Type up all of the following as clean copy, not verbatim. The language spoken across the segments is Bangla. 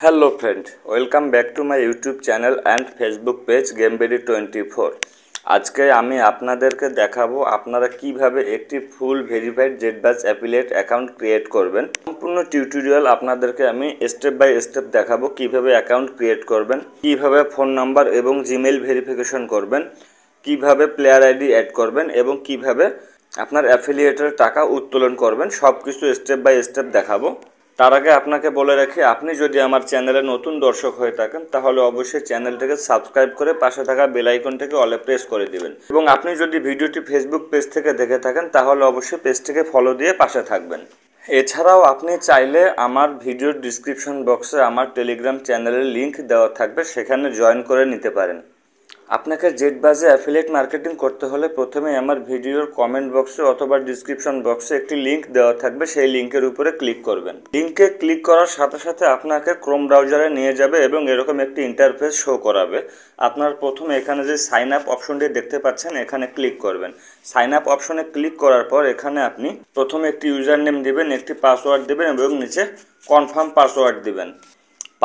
Hello friend, welcome back to my YouTube channel and Facebook page GameBeady24। আজকে আমি আপনাদেরকে দেখাবো আপনারা কিভাবে একটি ফুল ভেরিফাইড জেটবাজ অ্যাফিলিয়েট অ্যাকাউন্ট ক্রিয়েট করবেন। সম্পূর্ণ টিউটোরিয়াল আপনাদেরকে আমি স্টেপ বাই স্টেপ দেখাবো কিভাবে অ্যাকাউন্ট ক্রিয়েট করবেন, কিভাবে ফোন নাম্বার এবং জিমেইল ভেরিফিকেশন করবেন, কিভাবে প্লেয়ার আইডি অ্যাড করবেন এবং কিভাবে আপনার অ্যাফিলিয়েটের টাকা উত্তোলন করবেন, সব কিছু স্টেপ বাই স্টেপ দেখাবো। তার আগে আপনাকে বলে রাখি, আপনি যদি আমার চ্যানেলে নতুন দর্শক হয়ে থাকেন তাহলে অবশ্যই চ্যানেলটাকে সাবস্ক্রাইব করে পাশে থাকা বেল আইকনটাকে অলে প্রেস করে দিবেন, এবং আপনি যদি ভিডিওটি ফেসবুক পেজ থেকে দেখে থাকেন তাহলে অবশ্যই পেজটিকে ফলো দিয়ে পাশে থাকবেন। এছাড়াও আপনি চাইলে আমার ভিডিওর ডিসক্রিপশন বক্সে আমার টেলিগ্রাম চ্যানেলের লিঙ্ক দেওয়া থাকবে, সেখানে জয়েন করে নিতে পারেন। আপনাকে জেটবাজে অ্যাফিলিয়েট মার্কেটিং করতে হলে প্রথমে আমার ভিডিওর কমেন্ট বক্সে অথবা ডিসক্রিপশন বক্সে একটি লিঙ্ক দেওয়া থাকবে, সেই লিঙ্কের উপরে ক্লিক করবেন। লিঙ্কে ক্লিক করার সাথে সাথে আপনাকে ক্রোম ব্রাউজারে নিয়ে যাবে এবং এরকম একটি ইন্টারফেস শো করাবে। আপনার প্রথমে এখানে যে সাইন আপ অপশনটি দেখতে পাচ্ছেন এখানে ক্লিক করবেন। সাইন আপ অপশনে ক্লিক করার পর এখানে আপনি প্রথমে একটি ইউজার নেম দিবেন, একটি পাসওয়ার্ড দিবেন এবং নিচে কনফার্ম পাসওয়ার্ড দিবেন।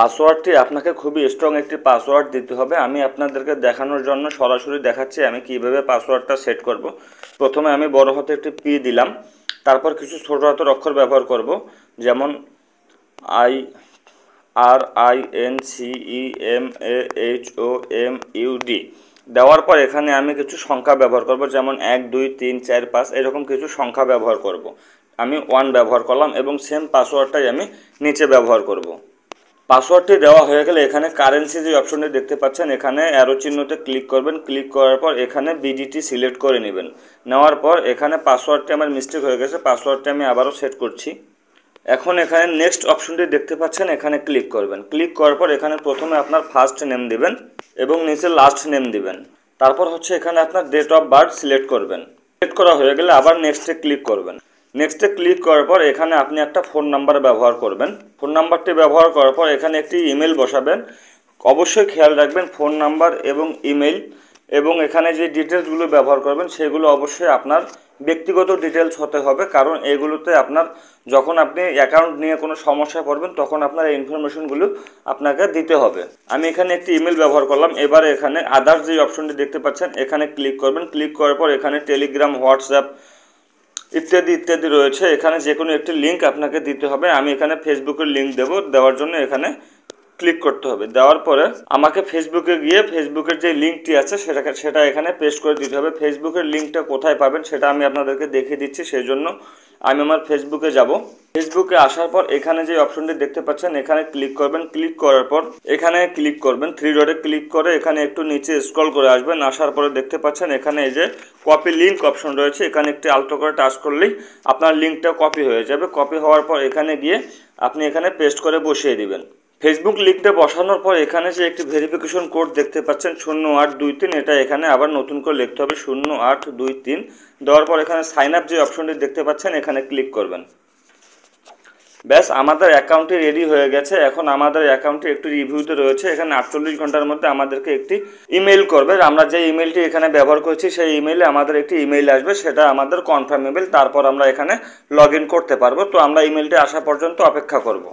পাসওয়ার্ডটি আপনাকে খুবই স্ট্রং একটি পাসওয়ার্ড দিতে হবে। আমি আপনাদেরকে দেখানোর জন্য সরাসরি দেখাচ্ছি আমি কিভাবে পাসওয়ার্ডটা সেট করব। প্রথমে আমি বড় হাতে একটি পি দিলাম, তারপর কিছু ছোট হাতের অক্ষর ব্যবহার করব, যেমন IRINCEMAHOMUD দেওয়ার পর এখানে আমি কিছু সংখ্যা ব্যবহার করব, যেমন 1 2 3 4 5 এরকম কিছু সংখ্যা ব্যবহার করব। আমি 1 ব্যবহার করলাম এবং সেম পাসওয়ার্ডটাই আমি নিচে ব্যবহার করব। পাসওয়ার্ডটি দেওয়া হয়ে গেলে এখানে কারেন্সি যে অপশনটি দেখতে পাচ্ছেন এখানে অ্যারো চিহ্নতে ক্লিক করবেন। ক্লিক করার পর এখানে বিডিটি সিলেক্ট করে নেবেন। নেওয়ার পর এখানে পাসওয়ার্ডটি আমার মিস্টেক হয়ে গেছে, পাসওয়ার্ডটি আমি আবারও সেট করছি। এখন এখানে নেক্সট অপশনটি দেখতে পাচ্ছেন এখানে ক্লিক করবেন। ক্লিক করার পর এখানে প্রথমে আপনার ফার্স্ট নেম দিবেন এবং নিচে লাস্ট নেম দিবেন। তারপর হচ্ছে এখানে আপনার ডেট অফ বার্থ সিলেক্ট করবেন। সিলেক্ট করা হয়ে গেলে আবার নেক্সটে ক্লিক করবেন। নেক্সটে ক্লিক করার পর এখানে আপনি একটা ফোন নাম্বার ব্যবহার করবেন। ফোন নাম্বারটি ব্যবহার করার পর এখানে একটি ইমেল বসাবেন। অবশ্যই খেয়াল রাখবেন ফোন নাম্বার এবং ইমেল এবং এখানে যে ডিটেলসগুলো ব্যবহার করবেন সেগুলো অবশ্যই আপনার ব্যক্তিগত ডিটেলস হতে হবে, কারণ এগুলোতে আপনার যখন আপনি অ্যাকাউন্ট নিয়ে কোনো সমস্যা পড়বেন তখন আপনার এই ইনফরমেশনগুলো আপনাকে দিতে হবে। আমি এখানে একটি ইমেল ব্যবহার করলাম। এবারে এখানে আদার্স যে অপশনটি দেখতে পাচ্ছেন এখানে ক্লিক করবেন। ক্লিক করার পর এখানে টেলিগ্রাম, হোয়াটসঅ্যাপ ইত্যাদি ইত্যাদি রয়েছে, এখানে যে কোনো একটি লিঙ্ক আপনাকে দিতে হবে। আমি এখানে ফেসবুকের লিঙ্ক দেব, দেওয়ার জন্য এখানে ক্লিক করতে হবে। দেওয়ার পরে আমাকে ফেসবুকে গিয়ে ফেসবুকের যে লিঙ্কটি আছে সেটা এখানে পেস্ট করে দিতে হবে। ফেসবুকের লিঙ্কটা কোথায় পাবেন সেটা আমি আপনাদেরকে দেখিয়ে দিচ্ছি, সেই জন্য আমি আমার ফেসবুকে যাব। ফেসবুকে আসার পর এখানে যে অপশনটি দেখতে পাচ্ছেন এখানে ক্লিক করবেন। ক্লিক করার পর এখানে ক্লিক করবেন, 3 ডটে ক্লিক করে এখানে একটু নিচে স্ক্রল করে আসবেন। আসার পরে দেখতে পাচ্ছেন এখানে এই যে কপি লিঙ্ক অপশন রয়েছে, এখানে একটি আলতো করে টাচ করলেই আপনার লিঙ্কটা কপি হয়ে যাবে। কপি হওয়ার পর এখানে গিয়ে আপনি এখানে পেস্ট করে বসিয়ে দিবেন। ফেসবুক লিঙ্কটা বসানোর পর এখানে যে একটি ভেরিফিকেশন কোড দেখতে পাচ্ছেন 0823, এটা এখানে আবার নতুন করে লিখতে হবে 0823। দেওয়ার পর এখানে সাইন আপ যে অপশনটি দেখতে পাচ্ছেন এখানে ক্লিক করবেন। ব্যাস, আমাদের অ্যাকাউন্টটি রেডি হয়ে গেছে। এখন আমাদের অ্যাকাউন্টটি একটু রিভিউতে রয়েছে। এখানে 48 ঘন্টার মধ্যে আমাদেরকে একটি ইমেল করবে। আমরা যে ইমেলটি এখানে ব্যবহার করছি সেই ইমেইলে আমাদের একটি ইমেইল আসবে, সেটা আমাদের কনফার্ম ইমেল। তারপর আমরা এখানে লগ ইন করতে পারবো। তো আমরা ইমেলটি আসা পর্যন্ত অপেক্ষা করব।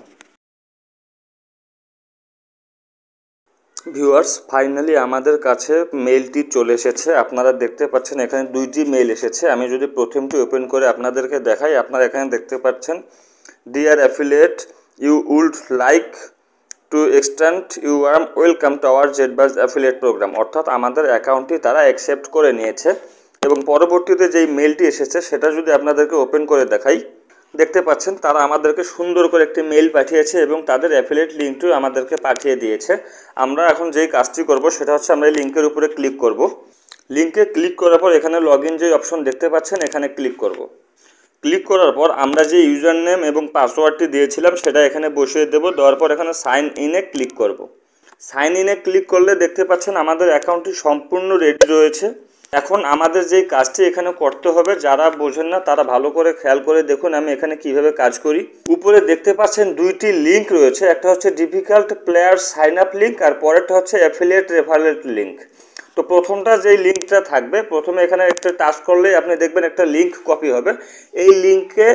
ভিউয়ার্স, ফাইনালি আমাদের কাছে মেইলটি চলে এসেছে। আপনারা দেখতে পাচ্ছেন এখানে 2টি মেইল এসেছে। আমি যদি প্রথমটি ওপেন করে আপনাদেরকে দেখাই, আপনারা এখানে দেখতে পাচ্ছেন dear affiliate, you would like to extend you our welcome to our Jetbaz affiliate program. অর্থাৎ আমাদের অ্যাকাউন্টটি তারা অ্যাকসেপ্ট করে নিয়েছে। এবং পরবর্তীতে যেই মেইলটি এসেছে সেটা যদি আপনাদেরকে ওপেন করে দেখাই, দেখতে পাচ্ছেন তারা আমাদেরকে সুন্দর করে একটি মেইল পাঠিয়েছে এবং তাদের অ্যাফিলিয়েট লিঙ্কটিও আমাদেরকে পাঠিয়ে দিয়েছে। আমরা এখন যেই কাজটি করব সেটা হচ্ছে আমরা এই লিঙ্কের উপরে ক্লিক করব। লিঙ্কে ক্লিক করার পর এখানে লগ ইন যে অপশন দেখতে পাচ্ছেন এখানে ক্লিক করব। ক্লিক করার পর আমরা যে ইউজার নেম এবং পাসওয়ার্ডটি দিয়েছিলাম সেটা এখানে বসিয়ে দেব। দেওয়ার পর এখানে সাইন ইনে ক্লিক করব। সাইন ইনে ক্লিক করলে দেখতে পাচ্ছেন আমাদের অ্যাকাউন্টটি সম্পূর্ণ রেডি রয়েছে। এখন আমাদের যেই কাজটি এখানে করতে হবে, যারা বোঝেন না তারা ভালো করে খেয়াল করে দেখুন আমি এখানে কিভাবে কাজ করি। উপরে দেখতে পাচ্ছেন 2টি লিঙ্ক রয়েছে, একটা হচ্ছে difficult player sign up link আর পরেরটা হচ্ছে অ্যাফিলিয়েট রেফারেল লিঙ্ক। তো প্রথমটা যেই লিঙ্কটা থাকবে, প্রথমে এখানে একটা টাচ করলেই আপনি দেখবেন একটা লিঙ্ক কপি হবে। এই লিঙ্কে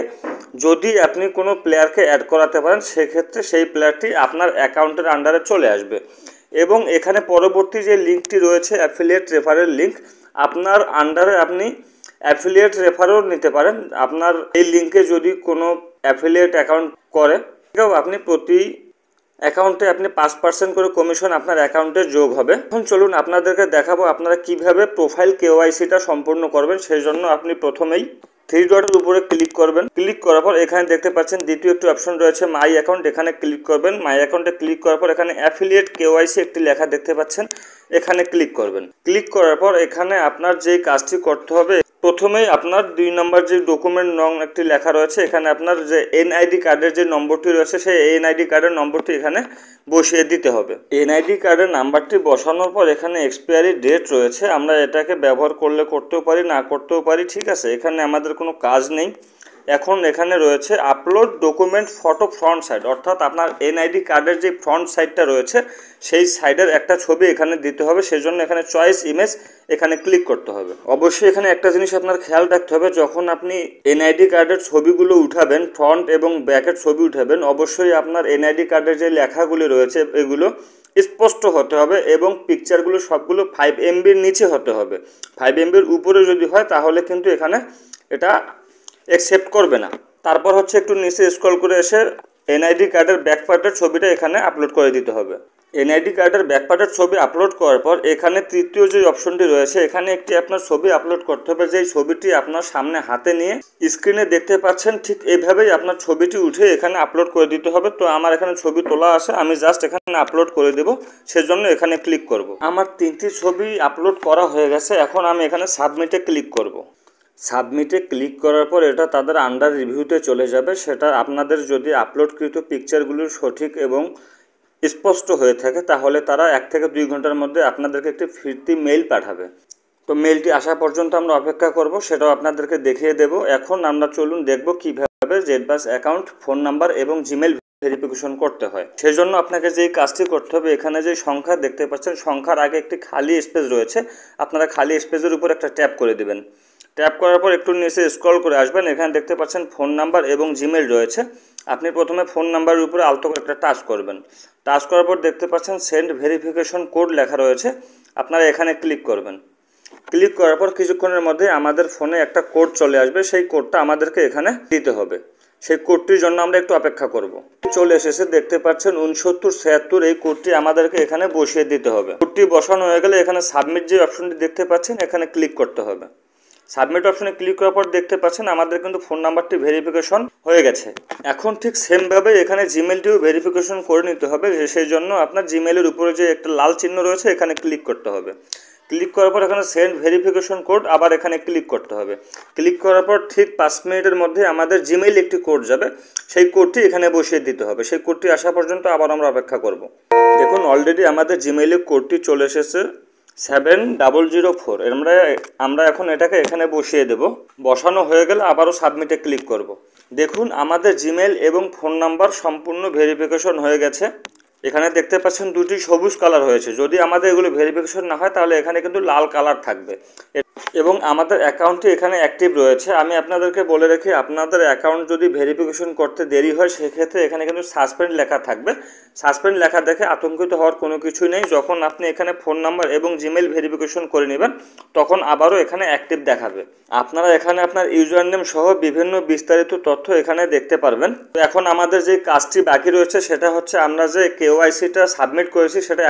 যদি আপনি কোনো প্লেয়ারকে অ্যাড করাতে পারেন, সেক্ষেত্রে সেই প্লেয়ারটি আপনার অ্যাকাউন্টের আন্ডারে চলে আসবে। এবং এখানে পরবর্তী যে লিঙ্কটি রয়েছে অ্যাফিলিয়েট রেফারেল লিঙ্ক, আপনার আন্ডারে আপনি অ্যাফিলিয়েট রেফারও নিতে পারেন। আপনার এই লিঙ্কে যদি কোনো অ্যাফিলিয়েট অ্যাকাউন্ট করে, আপনি প্রতি অ্যাকাউন্টে আপনি 5% করে কমিশন আপনার অ্যাকাউন্টে যোগ হবে। এখন চলুন আপনাদেরকে দেখাবো আপনারা কিভাবে প্রোফাইল কেওয়াইসিটা সম্পূর্ণ করবেন। সেই জন্য আপনি প্রথমেই থ্রি ডটের উপরে ক্লিক করবেন। ক্লিক করার পর এখানে দেখতে পাচ্ছেন দ্বিতীয় একটি অপশন রয়েছে মাই অ্যাকাউন্ট, এখানে ক্লিক করবেন। মাই অ্যাকাউন্টে ক্লিক করার পর এখানে অ্যাফিলিয়েট কেওয়াইসি একটি লেখা দেখতে পাচ্ছেন, এখানে ক্লিক করবেন। ক্লিক করার পর এখানে আপনার যেই কাজটি করতে হবে, প্রথমেই আপনার 2 নম্বর যে ডকুমেন্ট নং একটি লেখা রয়েছে, এখানে আপনার যে এনআইডি কার্ডের যে নম্বরটি রয়েছে সেই এনআইডি কার্ডের নম্বরটি এখানে বসিয়ে দিতে হবে। এনআইডি কার্ডের নাম্বারটি বসানোর পর এখানে এক্সপায়ারি ডেট রয়েছে, আমরা এটাকে ব্যবহার করলে করতেও পারি, না করতেও পারি, ঠিক আছে, এখানে আমাদের কোনো কাজ নেই। এখন এখানে রয়েছে upload document photo front side, অর্থাৎ আপনার এনআইডি কার্ডের যে ফ্রন্ট সাইডটা রয়েছে সেই সাইডের একটা ছবি এখানে দিতে হবে। সেজন্য এখানে চয়েস ইমেজ এখানে ক্লিক করতে হবে। অবশ্যই এখানে একটা জিনিস আপনার খেয়াল রাখতে হবে, যখন আপনি এনআইডি কার্ডের ছবিগুলো উঠাবেন, ফ্রন্ট এবং ব্যাকের ছবি উঠাবেন, অবশ্যই আপনার এনআইডি কার্ডের যে লেখাগুলি রয়েছে এগুলো স্পষ্ট হতে হবে এবং পিকচারগুলো সবগুলো 5 MBর নিচে হতে হবে। 5 MBর উপরে যদি হয় তাহলে কিন্তু এখানে এটা অ্যাকসেপ্ট করবে না। তারপর হচ্ছে একটু নিচে স্ক্রল করে এসে এনআইডি কার্ডের ব্যাক পার্টের ছবিটা এখানে আপলোড করে দিতে হবে। এনআইডি কার্ডের ব্যাক পার্টের ছবি আপলোড করার পর এখানে তৃতীয় যে অপশনটি রয়েছে, এখানে একটি আপনার ছবি আপলোড করতে হবে। যেই ছবিটি আপনার সামনে হাতে নিয়ে স্ক্রিনে দেখতে পাচ্ছেন, ঠিক এইভাবেই আপনার ছবিটি উঠে এখানে আপলোড করে দিতে হবে। তো আমার এখানে ছবি তোলা আছে, আমি জাস্ট এখানে আপলোড করে দেব, সেজন্য এখানে ক্লিক করব। আমার 3টি ছবি আপলোড করা হয়ে গেছে। এখন আমি এখানে সাবমিটে ক্লিক করব। সাবমিটে ক্লিক করার পর এটা তাদের আন্ডার রিভিউতে চলে যাবে। সেটা আপনাদের যদি আপলোডকৃত পিকচারগুলো সঠিক এবং স্পষ্ট হয়ে থাকে তাহলে তারা 1 থেকে 2 ঘন্টার মধ্যে আপনাদেরকে একটি ফিরতি মেইল পাঠাবে। তো মেইলটি আসা পর্যন্ত আমরা অপেক্ষা করব, সেটাও আপনাদেরকে দেখিয়ে দেব। এখন আমরা চলুন দেখব কিভাবে জেডবাস অ্যাকাউন্ট, ফোন নাম্বার এবং জিমেইল ভেরিফিকেশন করতে হয়। সেজন্য আপনাকে যেই কাজটি করতে হবে, এখানে যে সংখ্যা দেখতে পাচ্ছেন সংখ্যার আগে একটি খালি স্পেস রয়েছে, আপনারা খালি স্পেসের উপর একটা ট্যাপ করে দেবেন। ট্যাপ করার পর একটু নিচে স্ক্রল করে আসবেন, এখানে দেখতে পাচ্ছেন ফোন নাম্বার এবং জিমেইল রয়েছে। আপনি প্রথমে ফোন নাম্বারের উপরে আলতো করে একটা টাচ করবেন। টাচ করার পর দেখতে পাচ্ছেন সেন্ড ভেরিফিকেশন কোড লেখা রয়েছে, আপনারা এখানে ক্লিক করবেন। ক্লিক করার পর কিছুক্ষণের মধ্যে আমাদের ফোনে একটা কোড চলে আসবে, সেই কোডটা আমাদেরকে এখানে দিতে হবে। সেই কোডটির জন্য আমরা একটু অপেক্ষা করব। চলে এসেছে, দেখতে পাচ্ছেন 6976, এই কোডটি আমাদেরকে এখানে বসিয়ে দিতে হবে। কোডটি বসানো হয়ে গেলে এখানে সাবমিট যে অপশনটি দেখতে পাচ্ছেন এখানে ক্লিক করতে হবে। সাবমিট অপশনে ক্লিক করার পর দেখতে পাচ্ছেন আমাদের কিন্তু ফোন নাম্বারটি ভেরিফিকেশন হয়ে গেছে। এখন ঠিক সেমভাবে এখানে জিমেইলটিও ভেরিফিকেশন করে নিতে হবে। সেই জন্য আপনার জিমেইলের উপরে যে একটা লাল চিহ্ন রয়েছে এখানে ক্লিক করতে হবে। ক্লিক করার পর এখানে সেন্ড ভেরিফিকেশন কোড, আবার এখানে ক্লিক করতে হবে। ক্লিক করার পর ঠিক 5 মিনিটের মধ্যে আমাদের জিমেইল একটি কোড যাবে, সেই কোডটি এখানে বসিয়ে দিতে হবে। সেই কোডটি আসা পর্যন্ত আবার আমরা অপেক্ষা করব। দেখুন অলরেডি আমাদের জিমেইলে কোডটি চলে এসেছে 7004। আমরা এখন এটাকে এখানে বসিয়ে দেব। বসানো হয়ে গেলে আবারও সাবমিটে ক্লিক করব। দেখুন আমাদের জিমেইল এবং ফোন নাম্বার সম্পূর্ণ ভেরিফিকেশন হয়ে গেছে। এখানে দেখতে পাচ্ছেন দুটি সবুজ কালার হয়েছে। যদি আমাদের এগুলো ভেরিফিকেশন না হয় তাহলে এখানে কিন্তু লাল কালার থাকবে এবং আমাদের অ্যাকাউন্টটি এখানে অ্যাক্টিভ রয়েছে। আমি আপনাদেরকে বলে রাখি, আপনাদের অ্যাকাউন্ট যদি ভেরিফিকেশন করতে দেরি হয় সেক্ষেত্রে এখানে কিন্তু সাসপেন্ড লেখা থাকবে। সাসপেন্ড লেখা দেখে আতঙ্কিত হওয়ার কোনো কিছুই নেই। যখন আপনি এখানে ফোন নাম্বার এবং জিমেইল ভেরিফিকেশন করে নেবেন তখন আবারও এখানে অ্যাক্টিভ দেখাবে। আপনারা এখানে আপনার ইউজার নেম সহ বিভিন্ন বিস্তারিত তথ্য এখানে দেখতে পারবেন। তো এখন আমাদের যে কাজটি বাকি রয়েছে সেটা হচ্ছে আমরা যে কেওয়াইসিটা সাবমিট করেছি সেটা